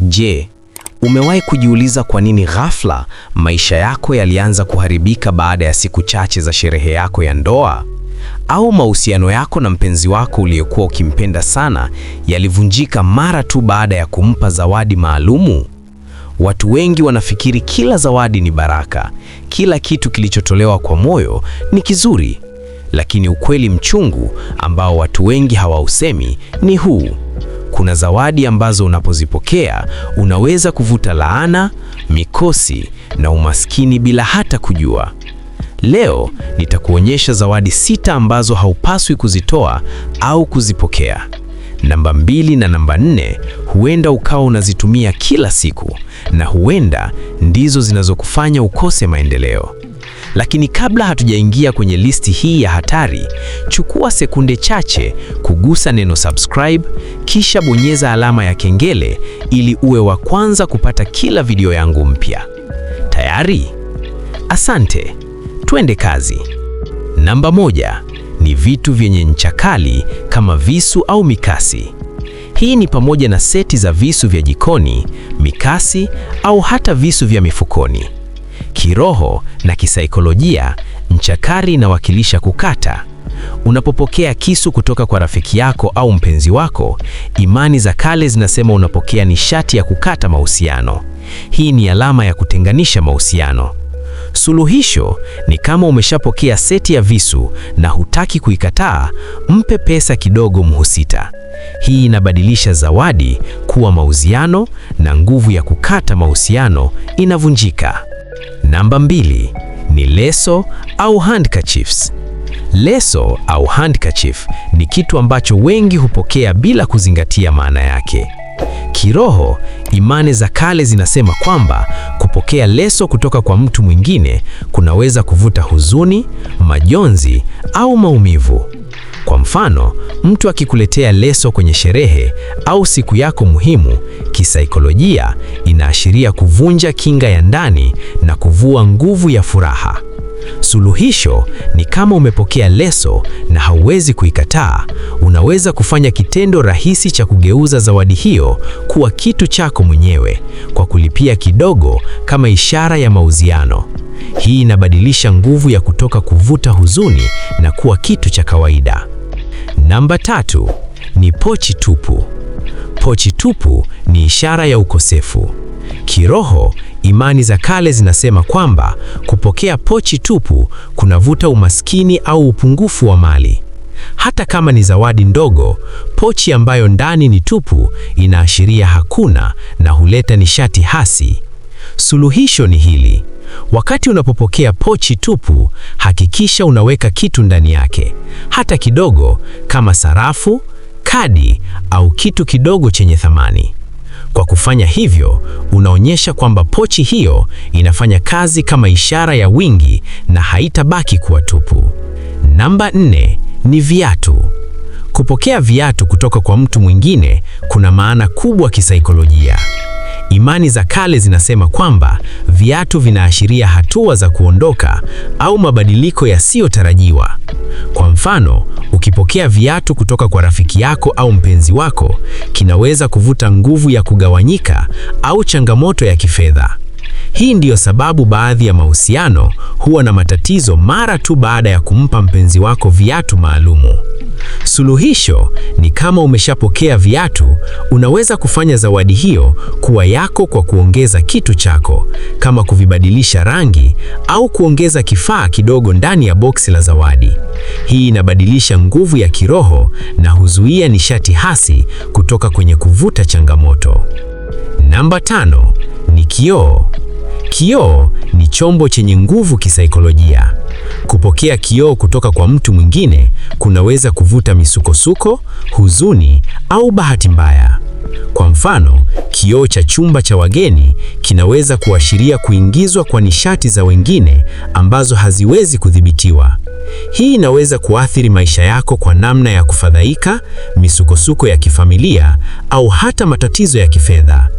Je, umewahi kujiuliza kwa nini ghafla maisha yako yalianza kuharibika baada ya siku chache za sherehe yako ya ndoa? Au mahusiano yako na mpenzi wako uliyekuwa ukimpenda sana yalivunjika mara tu baada ya kumpa zawadi maalumu? Watu wengi wanafikiri kila zawadi ni baraka, kila kitu kilichotolewa kwa moyo ni kizuri. Lakini ukweli mchungu ambao watu wengi hawausemi ni huu: kuna zawadi ambazo unapozipokea unaweza kuvuta laana, mikosi na umaskini bila hata kujua. Leo nitakuonyesha zawadi 6 ambazo haupaswi kuzitoa au kuzipokea. Namba 2 na namba 4 huenda ukawa unazitumia kila siku, na huenda ndizo zinazokufanya ukose maendeleo. Lakini kabla hatujaingia kwenye listi hii ya hatari, chukua sekunde chache kugusa neno subscribe, kisha bonyeza alama ya kengele ili uwe wa kwanza kupata kila video yangu mpya. Tayari? Asante. Twende kazi. Namba 1 ni vitu vyenye ncha kali kama visu au mikasi. Hii ni pamoja na seti za visu vya jikoni, mikasi au hata visu vya mifukoni. Kiroho na kisaikolojia, ncha kali inawakilisha kukata. Unapopokea kisu kutoka kwa rafiki yako au mpenzi wako, imani za kale zinasema unapokea nishati ya kukata mahusiano. Hii ni alama ya kutenganisha mahusiano. Suluhisho ni kama umeshapokea seti ya visu na hutaki kuikataa, mpe pesa kidogo mhusika. Hii inabadilisha zawadi kuwa mahusiano na nguvu ya kukata mahusiano inavunjika. Namba 2 ni leso au handkerchiefs. Leso au handkerchief ni kitu ambacho wengi hupokea bila kuzingatia maana yake. Kiroho, imani za kale zinasema kwamba kupokea leso kutoka kwa mtu mwingine kunaweza kuvuta huzuni, majonzi au maumivu. Kwa mfano, mtu akikuletea leso kwenye sherehe au siku yako muhimu, kisaikolojia inaashiria kuvunja kinga ya ndani na kuvua nguvu ya furaha. Suluhisho ni kama umepokea leso na hauwezi kuikataa, unaweza kufanya kitendo rahisi cha kugeuza zawadi hiyo kuwa kitu chako mwenyewe kwa kulipia kidogo kama ishara ya mauziano. Hii inabadilisha nguvu ya kutoka kuvuta huzuni na kuwa kitu cha kawaida. Namba 3 ni pochi tupu. Pochi tupu ni ishara ya ukosefu. Kiroho, imani za kale zinasema kwamba kupokea pochi tupu kunavuta umaskini au upungufu wa mali. Hata kama ni zawadi ndogo, pochi ambayo ndani ni tupu inaashiria hakuna na huleta nishati hasi. Suluhisho ni hili: wakati unapopokea pochi tupu, hakikisha unaweka kitu ndani yake, hata kidogo, kama sarafu, kadi au kitu kidogo chenye thamani. Kwa kufanya hivyo, unaonyesha kwamba pochi hiyo inafanya kazi kama ishara ya wingi na haitabaki kuwa tupu. Namba 4 ni viatu. Kupokea viatu kutoka kwa mtu mwingine kuna maana kubwa kisaikolojia. Imani za kale zinasema kwamba viatu vinaashiria hatua za kuondoka au mabadiliko yasiyotarajiwa. Kwa mfano, ukipokea viatu kutoka kwa rafiki yako au mpenzi wako, kinaweza kuvuta nguvu ya kugawanyika au changamoto ya kifedha. Hii ndiyo sababu baadhi ya mahusiano huwa na matatizo mara tu baada ya kumpa mpenzi wako viatu maalumu. Suluhisho ni kama umeshapokea viatu, unaweza kufanya zawadi hiyo kuwa yako kwa kuongeza kitu chako, kama kuvibadilisha rangi au kuongeza kifaa kidogo ndani ya boksi la zawadi. Hii inabadilisha nguvu ya kiroho na huzuia nishati hasi kutoka kwenye kuvuta changamoto. Namba 5 ni kioo. Kioo ni chombo chenye nguvu kisaikolojia. Kupokea kioo kutoka kwa mtu mwingine kunaweza kuvuta misukosuko, huzuni au bahati mbaya. Kwa mfano, kioo cha chumba cha wageni kinaweza kuashiria kuingizwa kwa nishati za wengine ambazo haziwezi kudhibitiwa. Hii inaweza kuathiri maisha yako kwa namna ya kufadhaika, misukosuko ya kifamilia au hata matatizo ya kifedha.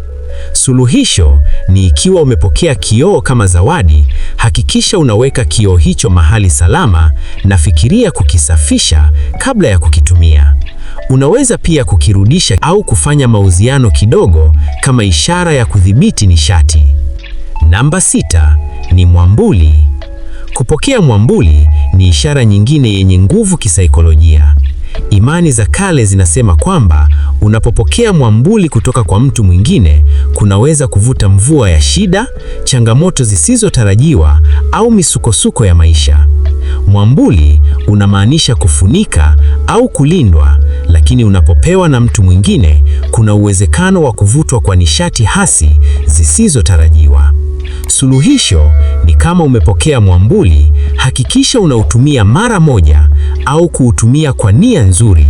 Suluhisho ni ikiwa umepokea kioo kama zawadi, hakikisha unaweka kioo hicho mahali salama na fikiria kukisafisha kabla ya kukitumia. Unaweza pia kukirudisha au kufanya mauziano kidogo kama ishara ya kudhibiti nishati. Namba 6 ni mwambuli. Kupokea mwambuli ni ishara nyingine yenye nguvu kisaikolojia. Imani za kale zinasema kwamba unapopokea mwambuli kutoka kwa mtu mwingine, kunaweza kuvuta mvua ya shida, changamoto zisizotarajiwa au misukosuko ya maisha. Mwambuli unamaanisha kufunika au kulindwa, lakini unapopewa na mtu mwingine, kuna uwezekano wa kuvutwa kwa nishati hasi zisizotarajiwa. Suluhisho ni kama umepokea mwambuli, hakikisha unautumia mara moja au kuutumia kwa nia nzuri.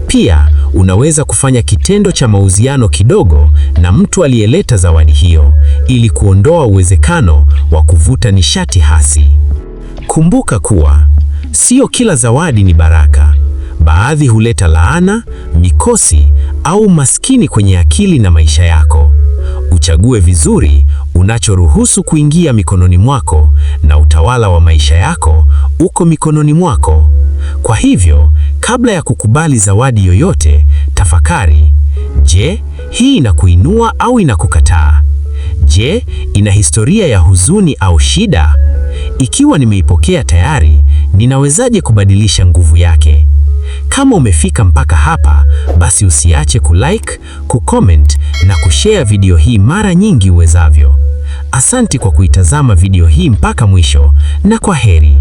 Pia unaweza kufanya kitendo cha mauziano kidogo na mtu aliyeleta zawadi hiyo ili kuondoa uwezekano wa kuvuta nishati hasi. Kumbuka kuwa sio kila zawadi ni baraka. Baadhi huleta laana, mikosi au maskini kwenye akili na maisha yako. Uchague vizuri unachoruhusu kuingia mikononi mwako, na utawala wa maisha yako uko mikononi mwako. Kwa hivyo, kabla ya kukubali zawadi yoyote, tafakari: je, hii inakuinua au inakukataa? Je, ina historia ya huzuni au shida? Ikiwa nimeipokea tayari, ninawezaje kubadilisha nguvu yake? Kama umefika mpaka hapa, basi usiache kulike, kucomment na kushare video hii mara nyingi uwezavyo. Asanti kwa kuitazama video hii mpaka mwisho, na kwa heri.